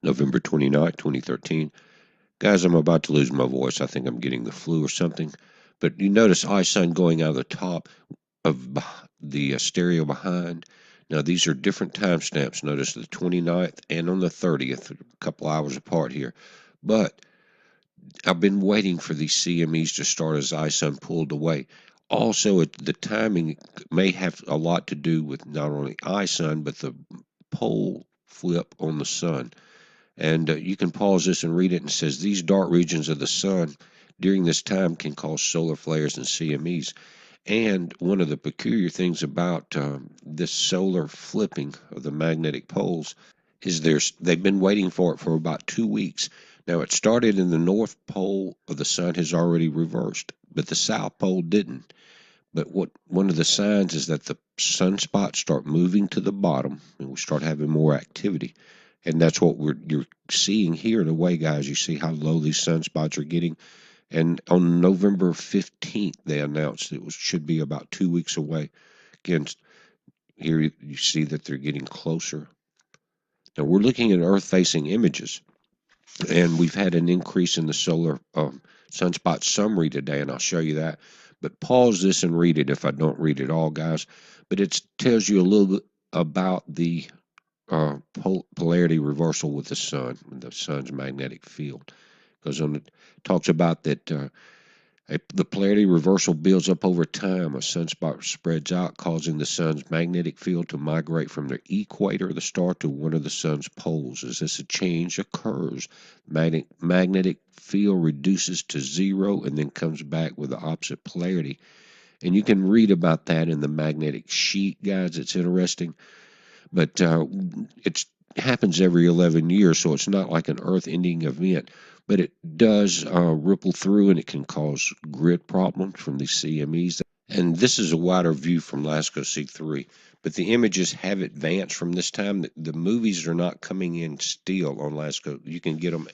November 29th, 2013. Guys, I'm about to lose my voice. I think I'm getting the flu or something. But you notice iSun going out of the top of the stereo behind. Now, these are different timestamps. Notice the 29th and on the 30th, a couple hours apart here. But I've been waiting for these CMEs to start as iSun pulled away. Also, the timing may have a lot to do with not only iSun, but the pole flip on the sun. And you can pause this and read it, and it says these dark regions of the sun during this time can cause solar flares and CMEs. And one of the peculiar things about this solar flipping of the magnetic poles is they've been waiting for it for about 2 weeks. Now it started in the north pole of the sun has already reversed, but the south pole didn't. But what one of the signs is that the sunspots start moving to the bottom and we start having more activity. And that's what you're seeing here in a way, guys. You see how low these sunspots are getting. And on November 15th, they announced it should be about 2 weeks away. Again, here you see that they're getting closer. Now we're looking at Earth-facing images, and we've had an increase in the solar sunspot summary today, and I'll show you that. But pause this and read it if I don't read it all, guys. But it tells you a little bit about the polarity reversal with the sun's magnetic field. Because it talks about that the polarity reversal builds up over time. A sunspot spreads out, causing the sun's magnetic field to migrate from the equator of the star to one of the sun's poles. As this change occurs, magnetic field reduces to zero and then comes back with the opposite polarity. And you can read about that in the magnetic sheet, guys. It's interesting. But it happens every 11 years, so it's not like an Earth-ending event. But it does ripple through, and it can cause grid problems from these CMEs. And this is a wider view from LASCO C3. But the images have advanced from this time. The movies are not coming in still on LASCO. You can get them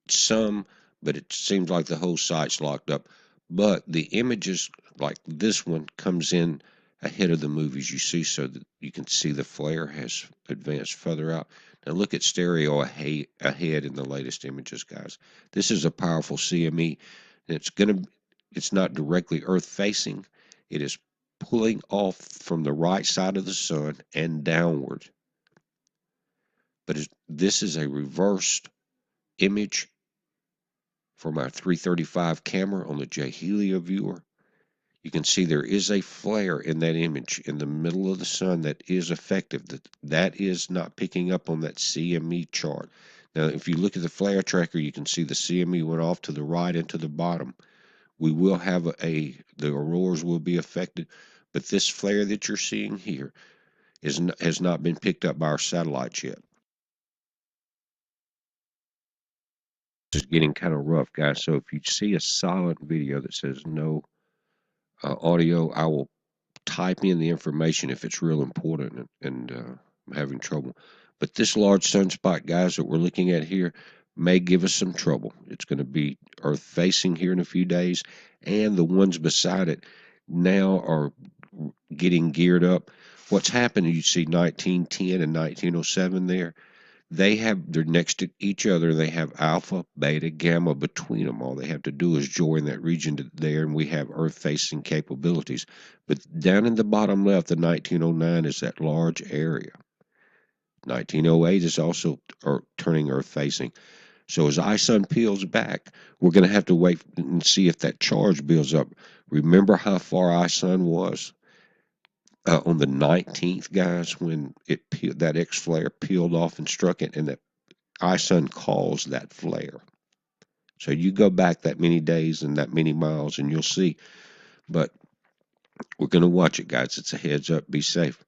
some, but it seems like the whole site's locked up. But the images, like this one, comes in ahead of the movies you see, so that you can see the flare has advanced further out. Now look at stereo ahead in the latest images, guys. This is a powerful CME. It's not directly Earth facing. It is pulling off from the right side of the sun and downward. But this is a reversed image from our 335 camera on the J Helio viewer. You can see there is a flare in that image in the middle of the sun that is effective. That is not picking up on that CME chart. Now, if you look at the flare tracker, you can see the CME went off to the right and to the bottom. We will have the auroras will be affected, but this flare that you're seeing here has not been picked up by our satellites yet. It's getting kind of rough, guys. So if you see a silent video that says no audio, I will type in the information if it's real important and I'm having trouble. But this large sunspot, guys, that we're looking at here may give us some trouble. It's going to be Earth facing here in a few days, and the ones beside it now are getting geared up. What's happened, you see 1910 and 1907 there. They're next to each other. They have alpha, beta, gamma between them. All they have to do is join that region there, and we have Earth-facing capabilities. But down in the bottom left, the 1909 is that large area. 1908 is also turning Earth-facing. So as iSun peels back, we're going to have to wait and see if that charge builds up. Remember how far iSun was on the 19th, guys, when that X flare peeled off and struck it, and that iSun caused that flare. So you go back that many days and that many miles and you'll see. But we're going to watch it, guys. It's a heads up. Be safe.